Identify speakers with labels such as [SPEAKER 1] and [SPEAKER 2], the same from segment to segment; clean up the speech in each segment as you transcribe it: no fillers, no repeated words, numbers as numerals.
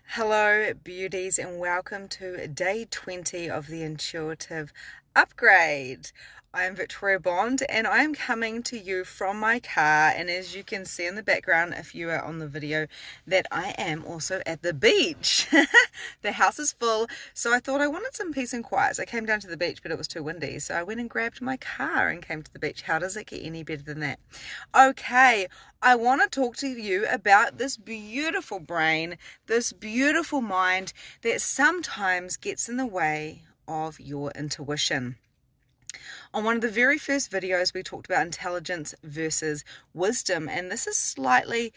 [SPEAKER 1] Hello, beauties, and welcome to day 20 of the Intuitive Upgrade. I am Victoria Bond, and I am coming to you from my car. And as you can see in the background, if you are on the video, that I am also at the beach. The house is full, so I thought I wanted some peace and quiet. So I came down to the beach, but it was too windy, so I went and grabbed my car and came to the beach. How does it get any better than that? Okay, I want to talk to you about this beautiful brain, this beautiful mind that sometimes gets in the way of your intuition. On one of the very first videos, we talked about intelligence versus wisdom, and this is slightly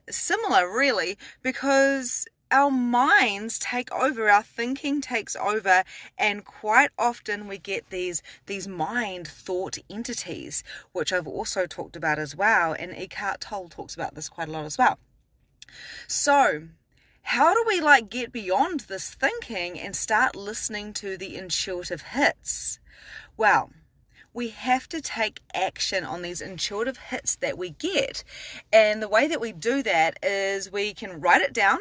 [SPEAKER 1] similar, really, because our minds take over, our thinking takes over, and quite often we get these mind thought entities, which I've also talked about as well, and Eckhart Tolle talks about this quite a lot as well. So how do we get beyond this thinking and start listening to the intuitive hits? Well, we have to take action on these intuitive hits that we get. And the way that we do that is we can write it down,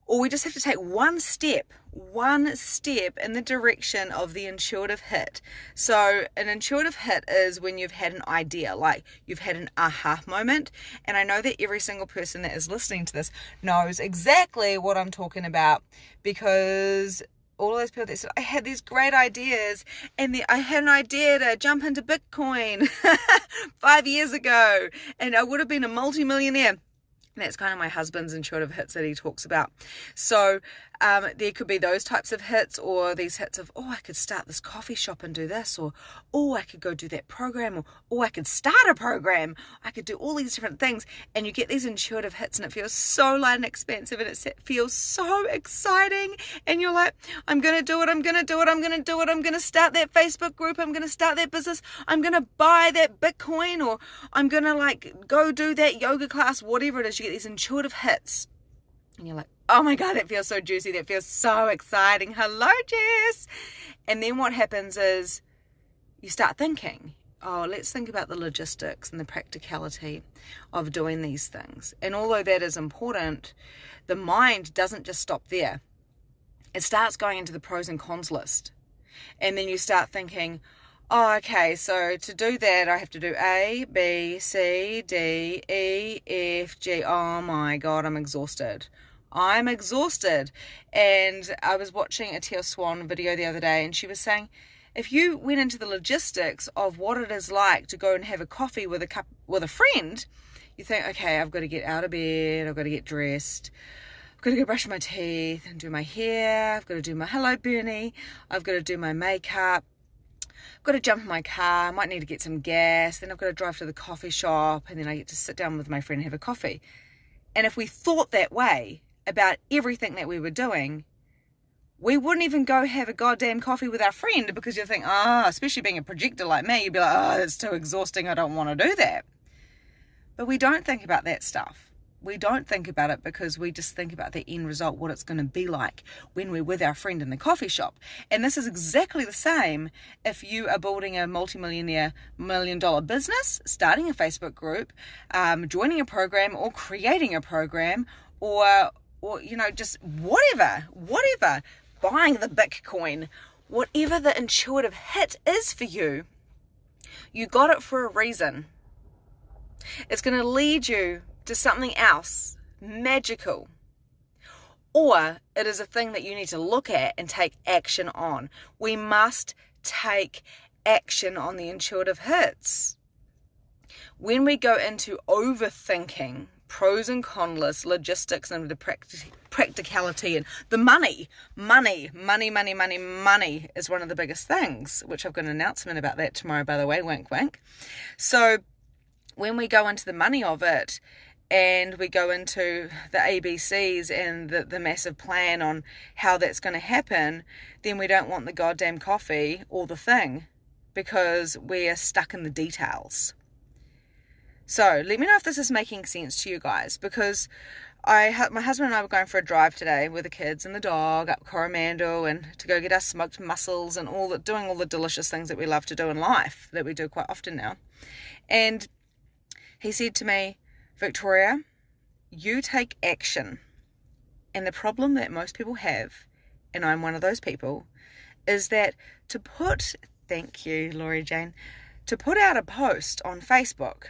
[SPEAKER 1] or we just have to take one step in the direction of the intuitive hit. So an intuitive hit is when you've had an idea, like you've had an aha moment. And I know that every single person that is listening to this knows exactly what I'm talking about, because all of those people that said, I had these great ideas, and I had an idea to jump into Bitcoin 5 years ago, and I would have been a multimillionaire. That's kind of my husband's intuitive hits that he talks about. So there could be those types of hits, or these hits of, I could start this coffee shop and do this, or I could go do that program, or I could start a program. I could do all these different things. And you get these intuitive hits, and it feels so light and expansive, and it feels so exciting. And you're like, I'm going to do it. I'm going to do it. I'm going to do it. I'm going to start that Facebook group. I'm going to start that business. I'm going to buy that Bitcoin, or I'm going to go do that yoga class, whatever it is. You get these intuitive hits, and you're like, oh my God, that feels so juicy. That feels so exciting. Hello, Jess. And then what happens is you start thinking, let's think about the logistics and the practicality of doing these things. And although that is important, the mind doesn't just stop there. It starts going into the pros and cons list. And then you start thinking, okay, so to do that, I have to do A, B, C, D, E, F, G. Oh my God, I'm exhausted. And I was watching a Tia Swan video the other day, and she was saying, if you went into the logistics of what it is like to go and have a coffee with a friend, you think, okay, I've got to get out of bed, I've got to get dressed, I've got to go brush my teeth and do my hair, I've got to do my hello Bernie, I've got to do my makeup, I've got to jump in my car, I might need to get some gas, then I've got to drive to the coffee shop, and then I get to sit down with my friend and have a coffee. And if we thought that way about everything that we were doing, we wouldn't even go have a goddamn coffee with our friend, because you think, especially being a projector like me, you'd be like, it's too exhausting, I don't want to do that. But we don't think about that stuff. We don't think about it because we just think about the end result, what it's going to be like when we're with our friend in the coffee shop. And this is exactly the same if you are building a multi-millionaire, $1 million business, starting a Facebook group, joining a program, or creating a program, or just whatever, buying the Bitcoin, whatever the intuitive hit is for you, you got it for a reason. It's going to lead you to something else magical, or it is a thing that you need to look at and take action on. We must take action on the intuitive hits. When we go into overthinking, pros and cons lists, logistics, and the practicality, and the money is one of the biggest things, which I've got an announcement about that tomorrow, by the way, wink wink. So when we go into the money of it, and we go into the ABCs and the massive plan on how that's going to happen, then we don't want the goddamn coffee or the thing, because we're stuck in the details. So let me know if this is making sense to you guys, because my husband and I were going for a drive today with the kids and the dog up Coromandel, and to go get our smoked mussels and doing all the delicious things that we love to do in life, that we do quite often now. And he said to me, Victoria, you take action And the problem that most people have, and I'm one of those people, is that thank you, Laurie Jane, to put out a post on Facebook,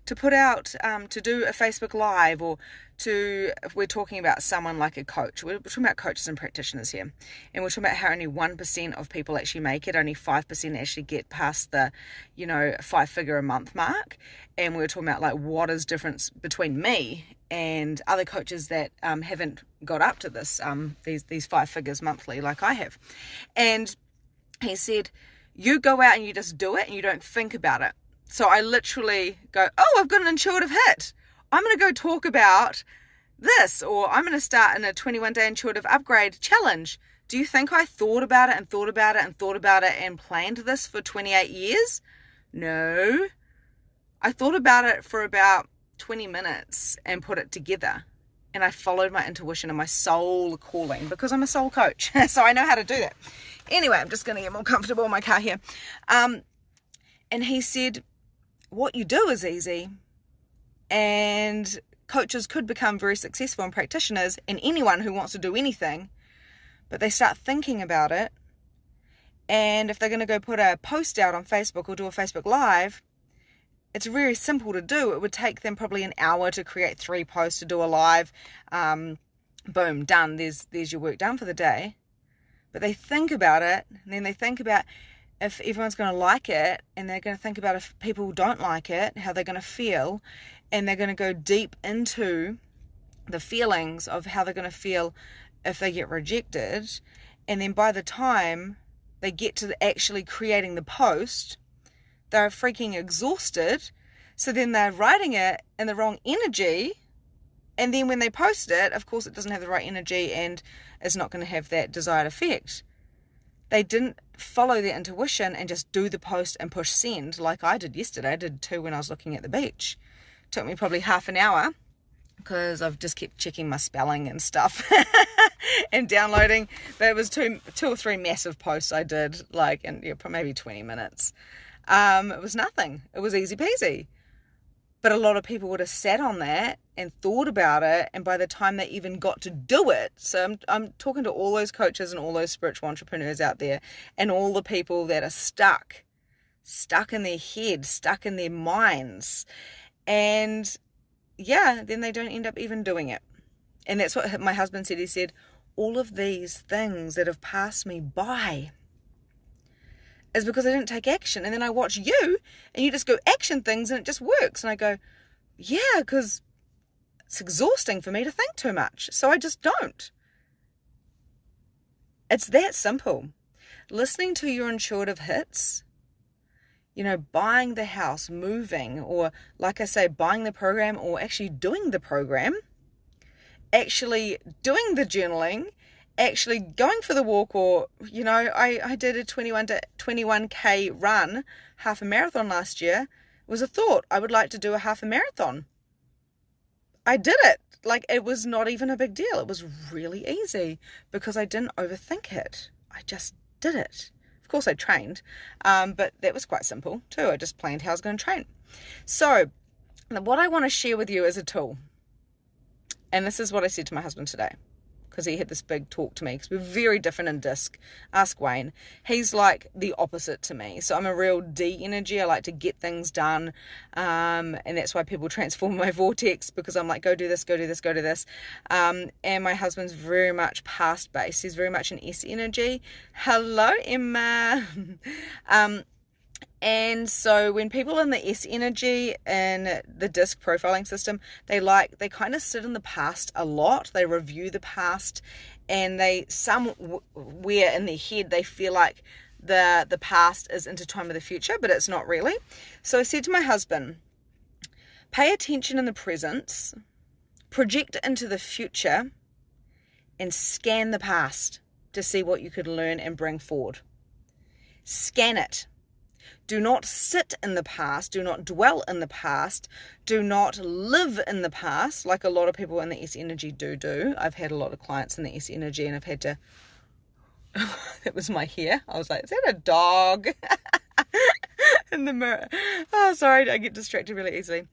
[SPEAKER 1] to put out, to do a Facebook Live, or if we're talking about someone like a coach, we're talking about coaches and practitioners here, and we're talking about how only 1% of people actually make it, only 5% actually get past the, 5-figure a month mark, and we're talking about like what is difference between me and other coaches that haven't got up to this, these 5 figures monthly like I have. And he said, you go out and you just do it and you don't think about it. So I literally go, oh, I've got an intuitive hit. I'm going to go talk about this, or I'm going to start in a 21-day intuitive upgrade challenge. Do you think I thought about it and thought about it and thought about it and planned this for 28 years? No. I thought about it for about 20 minutes and put it together. And I followed my intuition and my soul calling, because I'm a soul coach. So I know how to do that. Anyway, I'm just going to get more comfortable in my car here. And he said, what you do is easy. And coaches could become very successful, and practitioners, and anyone who wants to do anything, but they start thinking about it. And if they're going to go put a post out on Facebook or do a Facebook Live, it's very simple to do. It would take them probably an hour to create 3 posts, to do a live. Boom, done. There's your work done for the day. But they think about it, and then they think about if everyone's going to like it, and they're going to think about if people don't like it, how they're going to feel, and they're going to go deep into the feelings of how they're going to feel if they get rejected. And then by the time they get to actually creating the post, they're freaking exhausted. So then they're writing it in the wrong energy. And then when they post it, of course, it doesn't have the right energy and it's not going to have that desired effect. They didn't follow their intuition and just do the post and push send like I did yesterday. I did 2 when I was looking at the beach. It took me probably half an hour because I've just kept checking my spelling and stuff and downloading. But it was two or three massive posts I did, like in maybe 20 minutes. It was nothing. It was easy peasy. But a lot of people would have sat on that and thought about it, and by the time they even got to do it, so I'm talking to all those coaches and all those spiritual entrepreneurs out there, and all the people that are stuck in their head, stuck in their minds, and then they don't end up even doing it. And that's what my husband said. He said, all of these things that have passed me by is because I didn't take action. And then I watch you, and you just go action things, and it just works. And I go, yeah, because it's exhausting for me to think too much. So I just don't. It's that simple. Listening to your intuitive hits, buying the house, moving, or like I say, buying the program, or actually doing the program, actually doing the journaling, actually going for the walk, or I did a 21k run, half a marathon last year. It was a thought, I would like to do a half a marathon. I did it. Like, it was not even a big deal. It was really easy because I didn't overthink it. I just did it. Of course I trained, but that was quite simple too. I just planned how I was going to train. So what I want to share with you is a tool, and this is what I said to my husband today, because he had this big talk to me, because we're very different in disc. Ask Wayne. He's like the opposite to me. So I'm a real D energy. I like to get things done. And that's why people transform my vortex, because I'm like, go do this, go do this, go do this. And my husband's very much past based. He's very much an S energy. Hello, Emma. And so when people in the S energy and the disc profiling system, they kind of sit in the past a lot. They review the past, and they somewhere in their head, they feel like the past is intertwined with the future, but it's not really. So I said to my husband, pay attention in the present, project into the future, and scan the past to see what you could learn and bring forward. Scan it. Do not sit in the past. Do not dwell in the past. Do not live in the past like a lot of people in the S energy do. I've had a lot of clients in the S energy, and I've had to... That was my hair. I was like, is that a dog? In the mirror. Oh, sorry, I get distracted really easily.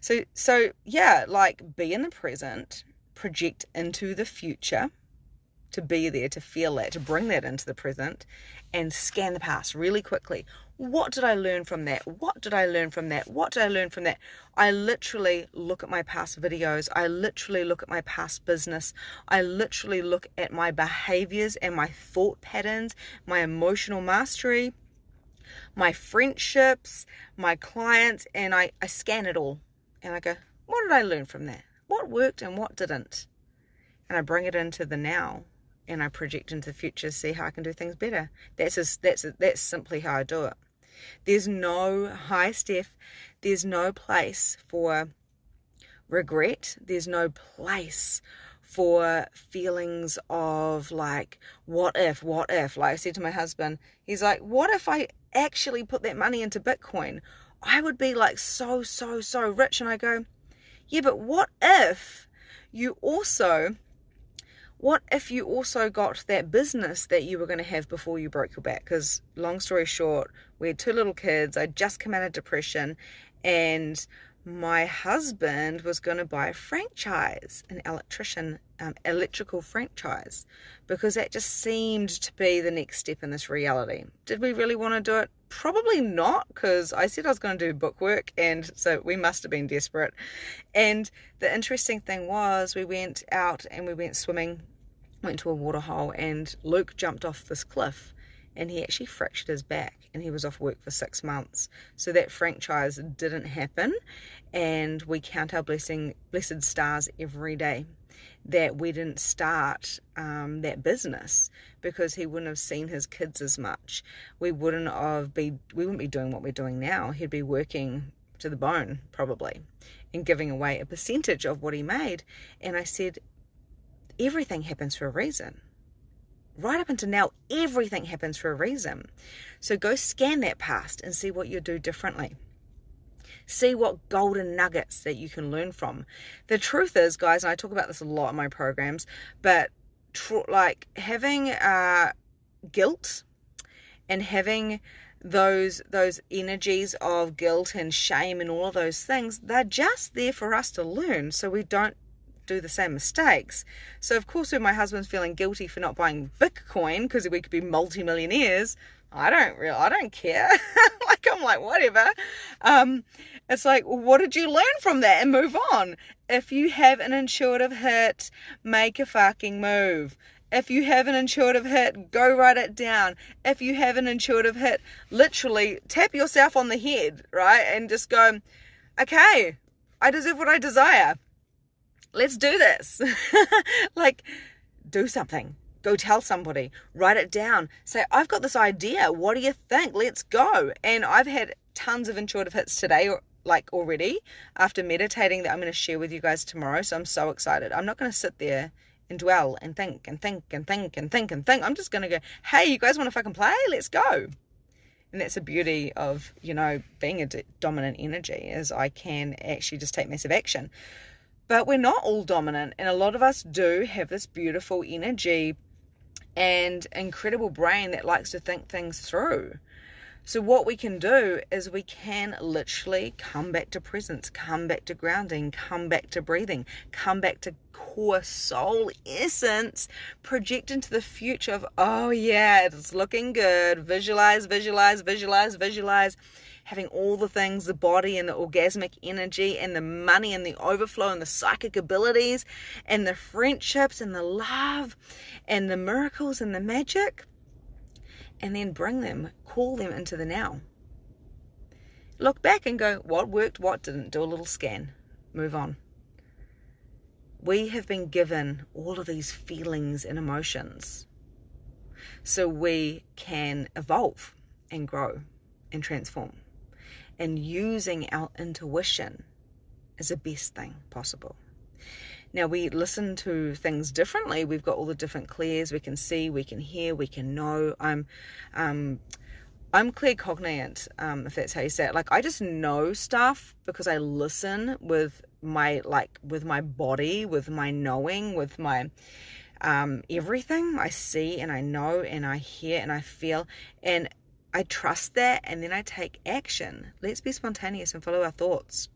[SPEAKER 1] So yeah, like, be in the present. project into the future, to be there, to feel that, to bring that into the present, and scan the past really quickly. What did I learn from that? What did I learn from that? What did I learn from that? I literally look at my past videos. I literally look at my past business. I literally look at my behaviors and my thought patterns, my emotional mastery, my friendships, my clients, and I scan it all. And I go, what did I learn from that? What worked and what didn't? And I bring it into the now, and I project into the future, see how I can do things better. That's simply how I do it. There's no high Steph. There's no place for regret. There's no place for feelings of like, what if? Like I said to my husband, he's like, what if I actually put that money into Bitcoin? I would be like so rich. And I go, yeah, but what if you also got that business that you were going to have before you broke your back? Because long story short, we had 2 little kids. I'd just come out of depression, and my husband was going to buy a franchise, an electrical franchise, because that just seemed to be the next step in this reality. Did we really want to do it? Probably not, because I said I was going to do bookwork, and so we must have been desperate. And the interesting thing was, we went out and we went swimming, went to a waterhole, and Luke jumped off this cliff, and he actually fractured his back, and he was off work for 6 months. So that franchise didn't happen, and we count our blessed stars every day that we didn't start that business, because he wouldn't have seen his kids as much. We wouldn't be doing what we're doing now. He'd be working to the bone probably and giving away a percentage of what he made. And I said, everything happens for a reason. Right up until now, everything happens for a reason. So go scan that past and see what you do differently. See what golden nuggets that you can learn from. The truth is, guys, and I talk about this a lot in my programs, but like having guilt and having those energies of guilt and shame and all of those things, they're just there for us to learn, so we don't do the same mistakes. So of course, when my husband's feeling guilty for not buying Bitcoin because we could be multi-millionaires, I don't care. I'm like, whatever. It's like, well, what did you learn from that? And move on. If you have an intuitive hit, make a fucking move. If you have an intuitive hit, go write it down. If you have an intuitive hit, literally tap yourself on the head, right? And just go, okay, I deserve what I desire. Let's do this. Like, do something. Go tell somebody. Write it down. Say, I've got this idea. What do you think? Let's go. And I've had tons of intuitive hits today, already, after meditating, that I'm going to share with you guys tomorrow. So I'm so excited. I'm not going to sit there and dwell and think and think and think and think and think. I'm just going to go, hey, you guys want to fucking play? Let's go. And that's the beauty of, being a dominant energy, is I can actually just take massive action. But we're not all dominant, and a lot of us do have this beautiful energy and incredible brain that likes to think things through. So what we can do is we can literally come back to presence, come back to grounding, come back to breathing, come back to core soul essence, project into the future of, oh yeah, it's looking good, visualize, having all the things, the body and the orgasmic energy and the money and the overflow and the psychic abilities and the friendships and the love and the miracles and the magic. And then bring them, call them into the now. Look back and go, what worked, what didn't? Do a little scan. Move on. We have been given all of these feelings and emotions so we can evolve and grow and transform. And using our intuition is the best thing possible. Now, we listen to things differently. We've got all the different clairs. We can see, we can hear, we can know. I'm claircognizant, if that's how you say it. Like, I just know stuff because I listen with my body, with my knowing, with my everything. I see and I know and I hear and I feel, and I trust that, and then I take action. Let's be spontaneous and follow our thoughts.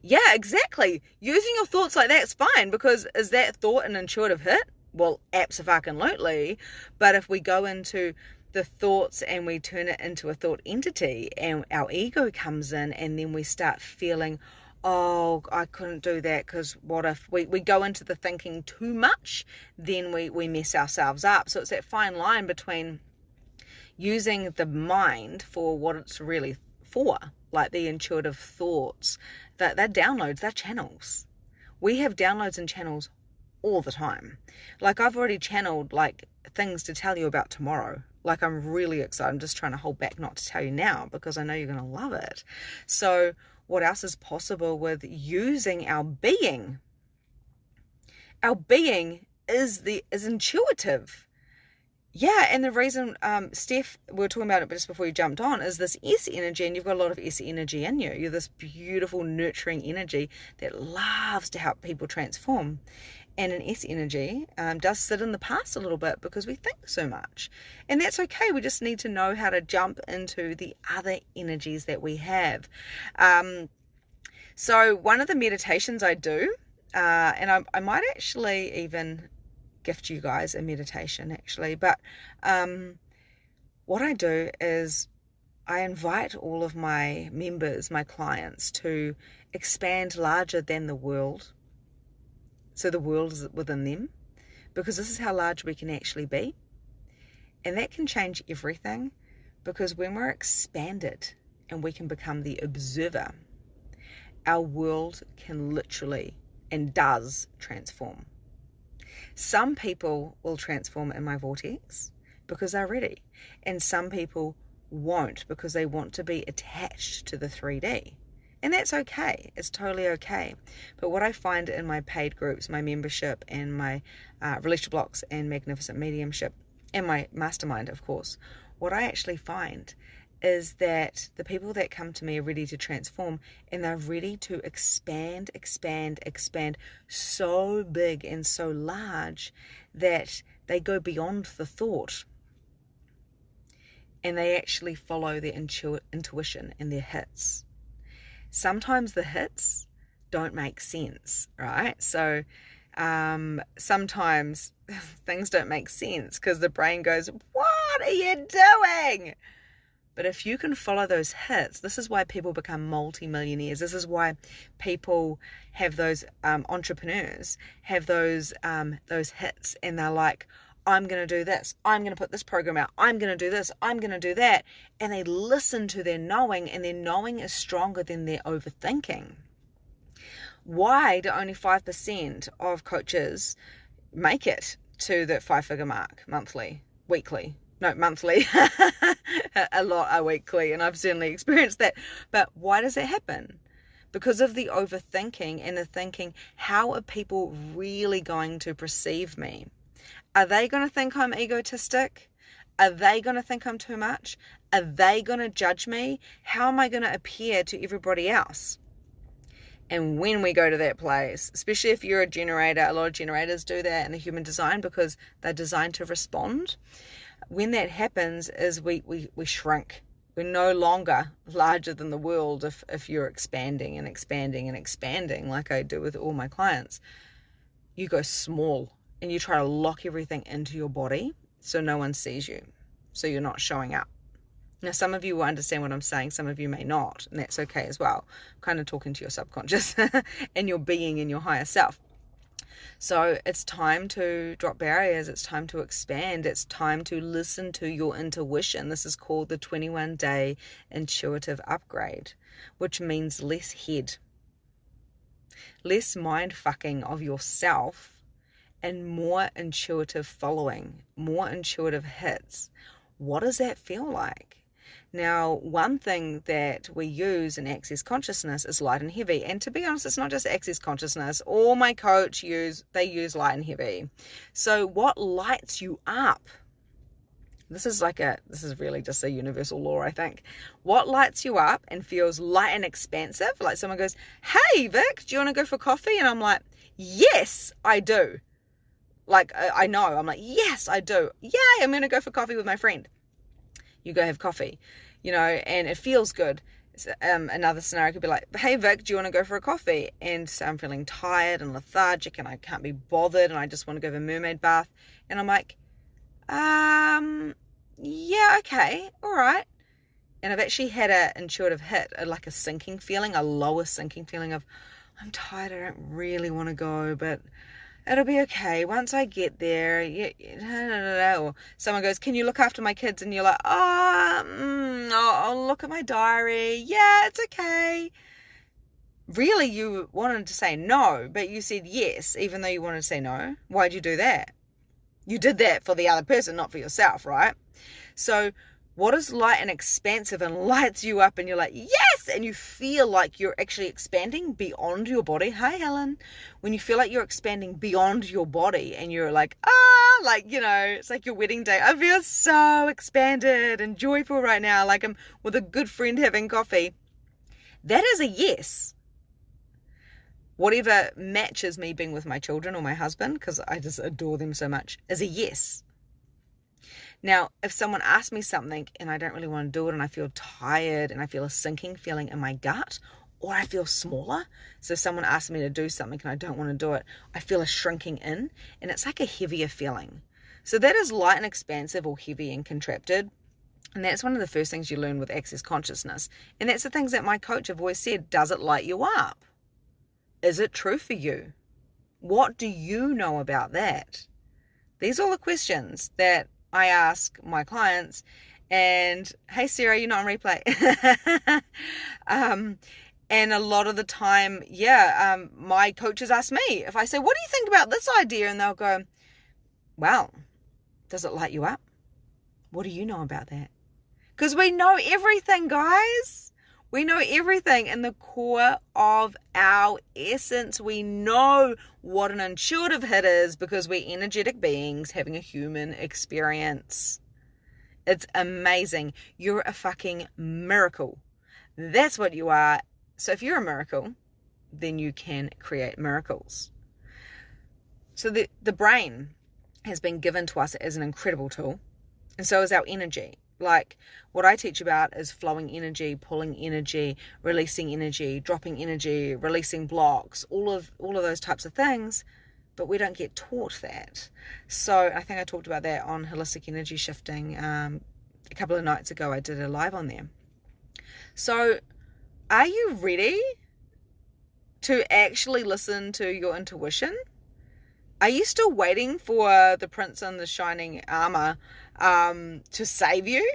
[SPEAKER 1] Yeah, exactly. Using your thoughts like that's fine, because is that thought an intuitive hit? Well, abso-fucking-lutely. But if we go into the thoughts and we turn it into a thought entity and our ego comes in, and then we start feeling, oh, I couldn't do that because what if we go into the thinking too much, then we mess ourselves up. So it's that fine line between using the mind for what it's really for, like the intuitive thoughts, that they're downloads, they're channels. We have downloads and channels all the time. Like I've already channeled like things to tell you about tomorrow. Like I'm really excited. I'm just trying to hold back not to tell you now because I know you're going to love it. So what else is possible with using our being? Our being is intuitive. Yeah, and the reason, Steph, we were talking about it just before you jumped on, is this S energy, and you've got a lot of S energy in you. You're this beautiful, nurturing energy that loves to help people transform. And an S energy does sit in the past a little bit because we think so much. And that's okay. We just need to know how to jump into the other energies that we have. So one of the meditations I do, and I might actually even gift you guys a meditation actually, but what I do is I invite all of my members, my clients, to expand larger than the world. So the world is within them, because this is how large we can actually be. And that can change everything, because when we're expanded and we can become the observer, our world can literally and does transform. Some people will transform in my vortex because they're ready, and some people won't because they want to be attached to the 3D. And that's okay. It's totally okay. But what I find in my paid groups, my membership, and my relationship blocks and magnificent mediumship, and my mastermind, of course, what I actually find is that the people that come to me are ready to transform, and they're ready to expand so big and so large that they go beyond the thought and they actually follow their intuition and their hits. Sometimes the hits don't make sense, right? So sometimes things don't make sense because the brain goes, what are you doing? But if you can follow those hits, this is why people become multi-millionaires. This is why people have those entrepreneurs have those hits, and they're like, I'm going to do this. I'm going to put this program out. I'm going to do this. I'm going to do that. And they listen to their knowing, and their knowing is stronger than their overthinking. Why do only 5% of coaches make it to the 5-figure mark monthly? A lot are weekly, and I've certainly experienced that. But why does that happen? Because of the overthinking and the thinking, how are people really going to perceive me? Are they going to think I'm egotistic? Are they going to think I'm too much? Are they going to judge me? How am I going to appear to everybody else? And when we go to that place, especially if you're a generator, a lot of generators do that in the human design because they're designed to respond. When that happens is we shrink. We're no longer larger than the world if you're expanding like I do with all my clients. You go small and you try to lock everything into your body so no one sees you, so you're not showing up. Now, some of you will understand what I'm saying, some of you may not, and that's okay as well. I'm kind of talking to your subconscious and your being and your higher self. So it's time to drop barriers. It's time to expand. It's time to listen to your intuition. This is called the 21-day intuitive upgrade, which means less head, less mind fucking of yourself, and more intuitive following, more intuitive hits. What does that feel like? Now, one thing that we use in Access Consciousness is light and heavy. And to be honest, it's not just Access Consciousness. All my coach use light and heavy. So what lights you up? This is really just a universal law, I think. What lights you up and feels light and expansive? Like someone goes, hey, Vic, do you want to go for coffee? And I'm like, yes, I do. Like, I know. I'm like, yes, I do. Yay, I'm going to go for coffee with my friend. You go have coffee, and it feels good. Another scenario could be like, hey Vic, do you want to go for a coffee? And so I'm feeling tired and lethargic and I can't be bothered and I just want to go have a mermaid bath. And I'm like, yeah, okay, all right. And I've actually had an intuitive hit, like a sinking feeling, a lower sinking feeling of, I'm tired, I don't really want to go, but it'll be okay once I get there. Or someone goes, can you look after my kids? And you're like, I'll look at my diary. Yeah, it's okay. Really, you wanted to say no, but you said yes, even though you wanted to say no. Why'd you do that? You did that for the other person, not for yourself, right? So what is light and expansive and lights you up and you're like, yes, and you feel like you're actually expanding beyond your body. Hi, Helen. When you feel like you're expanding beyond your body and you're like, it's like your wedding day. I feel so expanded and joyful right now, like I'm with a good friend having coffee. That is a yes. Whatever matches me being with my children or my husband, because I just adore them so much, is a yes. Now, if someone asks me something and I don't really want to do it and I feel tired and I feel a sinking feeling in my gut, or I feel smaller, so if someone asks me to do something and I don't want to do it, I feel a shrinking in and it's like a heavier feeling. So that is light and expansive or heavy and contracted. And that's one of the first things you learn with Access Consciousness. And that's the things that my coach have always said. Does it light you up? Is it true for you? What do you know about that? These are all the questions that I ask my clients. And hey Sarah, you're not on replay. And a lot of the time, my coaches ask me, if I say, what do you think about this idea? And they'll go, well, does it light you up? What do you know about that? Because we know everything, guys. We know everything in the core of our essence. We know what an intuitive hit is because we're energetic beings having a human experience. It's amazing. You're a fucking miracle. That's what you are. So if you're a miracle, then you can create miracles. So the brain has been given to us as an incredible tool, and so is our energy. Like what I teach about is flowing energy, pulling energy, releasing energy, dropping energy, releasing blocks, all of those types of things, but we don't get taught that. So I think I talked about that on holistic energy shifting a couple of nights ago. I did a live on there. So are you ready to actually listen to your intuition? Are you still waiting for the prince in the shining armor to save you?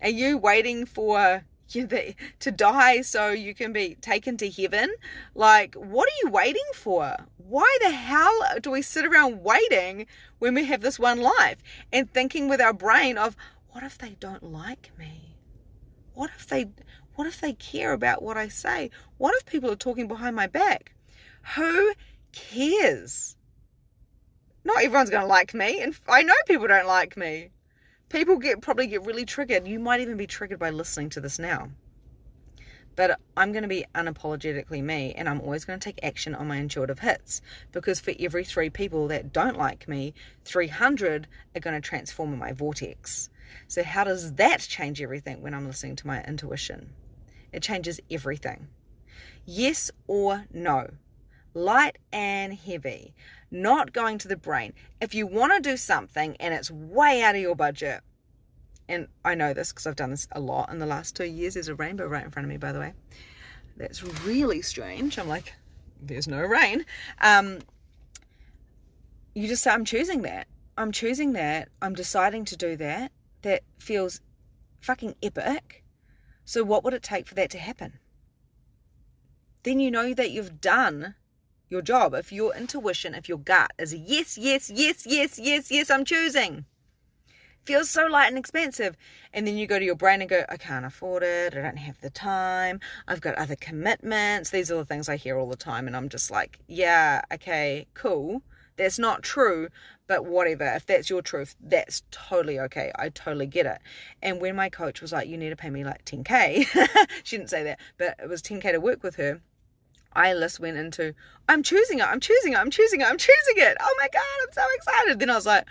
[SPEAKER 1] Are you waiting for to die so you can be taken to heaven? Like, what are you waiting for? Why the hell do we sit around waiting when we have this one life and thinking with our brain of, what if they don't like me? What if they care about what I say? What if people are talking behind my back? Who cares? Not everyone's going to like me, and I know people don't like me. People probably get really triggered. You might even be triggered by listening to this now. But I'm going to be unapologetically me, and I'm always going to take action on my intuitive hits, because for every 3 people that don't like me, 300 are going to transform in my vortex. So how does that change everything when I'm listening to my intuition? It changes everything. Yes or no. Light and heavy, not going to the brain. If you want to do something and it's way out of your budget, and I know this because I've done this a lot in the last 2 years. There's a rainbow right in front of me, by the way. That's really strange. I'm like, there's no rain. You just say, I'm choosing that. I'm choosing that. I'm deciding to do that. That feels fucking epic. So what would it take for that to happen? Then you know that you've done your job. If your intuition, if your gut is a yes, yes, yes, yes, yes, yes, I'm choosing. Feels so light and expansive. And then you go to your brain and go, I can't afford it. I don't have the time. I've got other commitments. These are the things I hear all the time. And I'm just like, yeah, okay, cool. That's not true, but whatever. If that's your truth, that's totally okay. I totally get it. And when my coach was like, you need to pay me like 10K, she didn't say that, but it was 10K to work with her. I just went into, I'm choosing it. I'm choosing it. I'm choosing it. I'm choosing it. Oh my God, I'm so excited. Then I was like,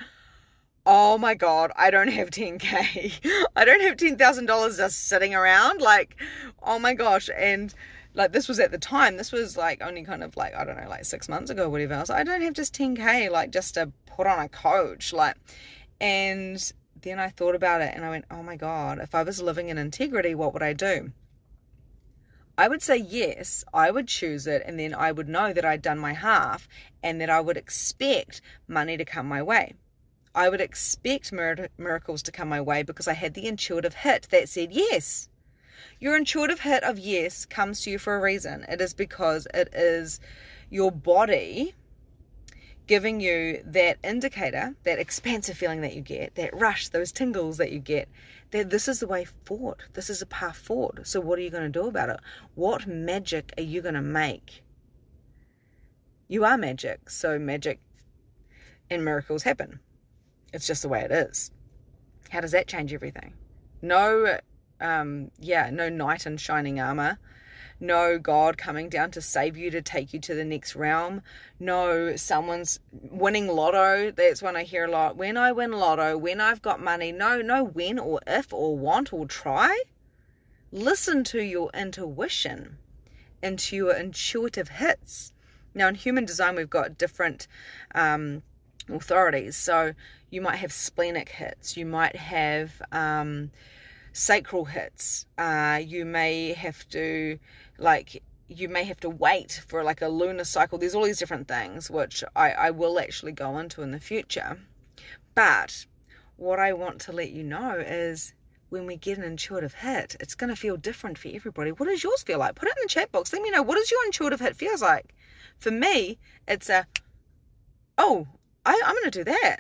[SPEAKER 1] oh my God, I don't have 10K. I don't have $10,000 just sitting around. Like, oh my gosh. And like, this was at the time, this was like only kind of like, I don't know, like 6 months ago, whatever. I was like, I don't have just 10K, like just to put on a coach. Like, and then I thought about it and I went, oh my God, if I was living in integrity, what would I do? I would say yes, I would choose it, and then I would know that I'd done my half and that I would expect money to come my way. I would expect miracles to come my way because I had the intuitive hit that said yes. Your intuitive hit of yes comes to you for a reason. It is because it is your body giving you that indicator, that expansive feeling that you get, that rush, those tingles that you get, that this is the way forward. This is a path forward. So what are you going to do about it? What magic are you going to make? You are magic. So magic and miracles happen. It's just the way it is. How does that change everything? No knight in shining armor. No God coming down to save you, to take you to the next realm. No someone's winning lotto. That's when I hear a lot. When I win lotto, when I've got money. No when or if or want or try. Listen to your intuition, into your intuitive hits. Now in human design, we've got different authorities. So you might have splenic hits. You might have sacral hits. You may have to wait for like a lunar cycle. There's all these different things which I will actually go into in the future. But what I want to let you know is when we get an intuitive hit, it's going to feel different for everybody. What does yours feel like? Put it in the chat box. Let me know, what does your intuitive hit feels like? For me, it's I'm going to do that.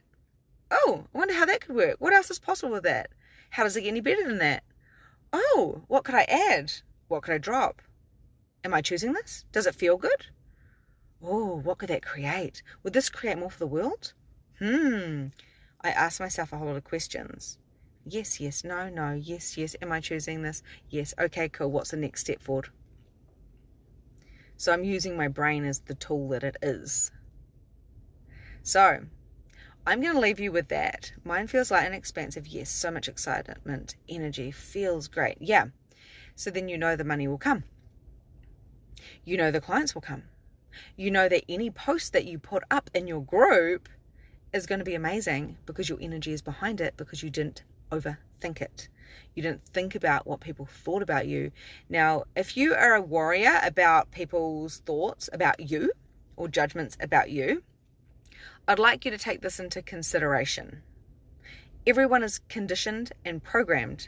[SPEAKER 1] Oh, I wonder how that could work. What else is possible with that? How does it get any better than that? Oh, what could I add? What could I drop? Am I choosing this? Does it feel good? Oh, what could that create? Would this create more for the world? I ask myself a whole lot of questions. Yes, no, yes. Am I choosing this? Yes. Okay, cool. What's the next step forward? So I'm using my brain as the tool that it is. So I'm going to leave you with that. Mine feels like an expansive yes. So much excitement, energy, feels great. Yeah. So then you know the money will come. You know the clients will come. You know that any post that you put up in your group is going to be amazing because your energy is behind it, because you didn't overthink it. You didn't think about what people thought about you. Now, if you are a warrior about people's thoughts about you or judgments about you, I'd like you to take this into consideration. Everyone is conditioned and programmed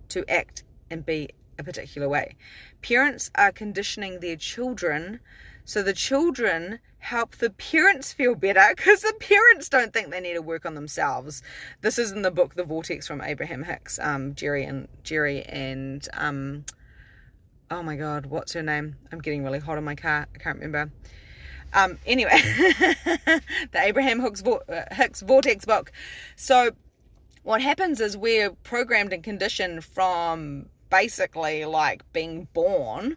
[SPEAKER 1] to act and be a particular way. Parents are conditioning their children so the children help the parents feel better because the parents don't think they need to work on themselves. This is in the book The Vortex from Abraham Hicks, Jerry and oh my God, what's her name? I'm getting really hot in my car. I can't remember. Anyway, the Abraham Hicks Vortex book. So what happens is we're programmed and conditioned from basically like being born.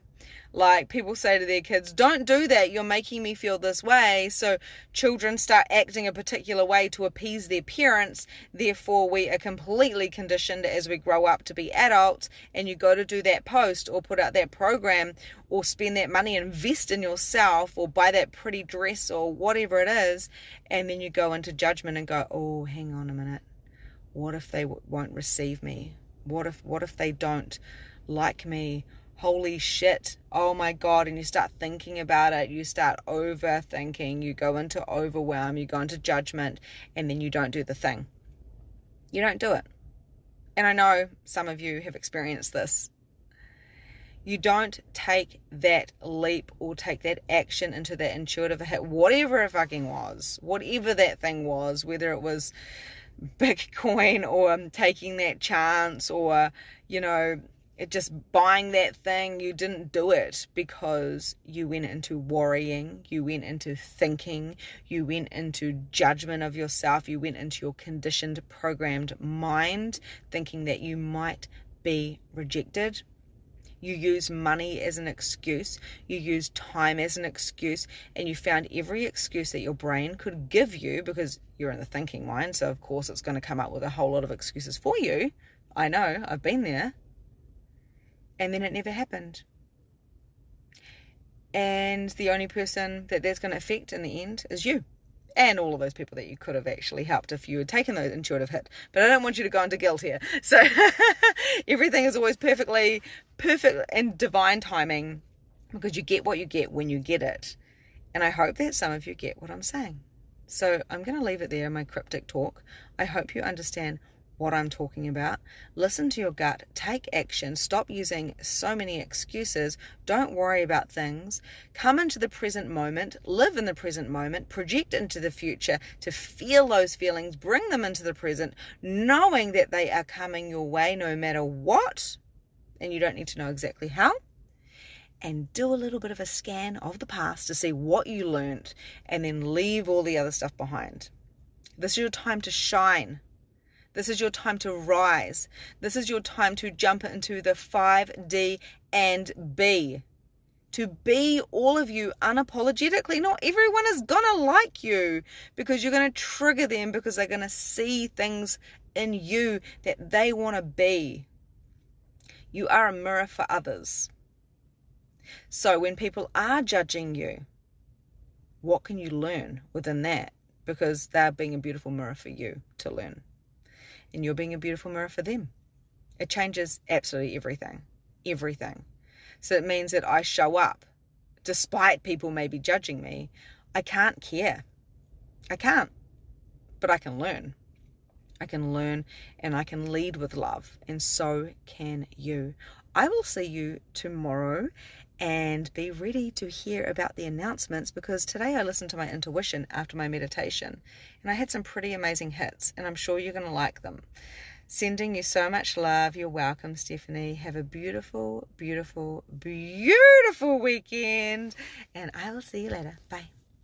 [SPEAKER 1] Like people say to their kids, don't do that, you're making me feel this way. So children start acting a particular way to appease their parents. Therefore, we are completely conditioned as we grow up to be adults, and you go to do that post or put out that program or spend that money, invest in yourself or buy that pretty dress or whatever it is. And then you go into judgment and go, oh, hang on a minute. What if they won't receive me? What if they don't like me? Holy shit, oh my God. And you start thinking about it, you start overthinking, you go into overwhelm, you go into judgment, and then you don't do the thing. You don't do it. And I know some of you have experienced this. You don't take that leap or take that action into that intuitive hit, whatever it fucking was, whatever that thing was, whether it was Bitcoin or taking that chance or, just buying that thing. You didn't do it because you went into worrying, you went into thinking, you went into judgment of yourself, you went into your conditioned, programmed mind thinking that you might be rejected. You use money as an excuse. You use time as an excuse. And you found every excuse that your brain could give you, because you're in the thinking mind. So, of course, it's going to come up with a whole lot of excuses for you. I know. I've been there. And then it never happened. And the only person that that's going to affect in the end is you. And all of those people that you could have actually helped if you had taken those intuitive hit. But I don't want you to go into guilt here. So everything is always perfect and divine timing, because you get what you get when you get it. And I hope that some of you get what I'm saying. So I'm going to leave it there in my cryptic talk. I hope you understand what I'm talking about. Listen to your gut, take action, stop using so many excuses, don't worry about things, come into the present moment, live in the present moment, project into the future to feel those feelings, bring them into the present, knowing that they are coming your way no matter what, and you don't need to know exactly how. And do a little bit of a scan of the past to see what you learned, and then leave all the other stuff behind. This is your time to shine. This is your time to rise. This is your time to jump into the 5D and be. To be all of you unapologetically. Not everyone is going to like you, because you're going to trigger them, because they're going to see things in you that they want to be. You are a mirror for others. So when people are judging you, what can you learn within that? Because they're being a beautiful mirror for you to learn. And you're being a beautiful mirror for them. It changes absolutely everything. Everything. So it means that I show up, despite people maybe judging me. I can't care. I can't. But I can learn. I can learn, and I can lead with love. And so can you. I will see you tomorrow, and be ready to hear about the announcements, because today I listened to my intuition after my meditation, and I had some pretty amazing hits, and I'm sure you're going to like them. Sending you so much love. You're welcome, Stephanie. Have a beautiful, beautiful, beautiful weekend, and I will see you later. Bye.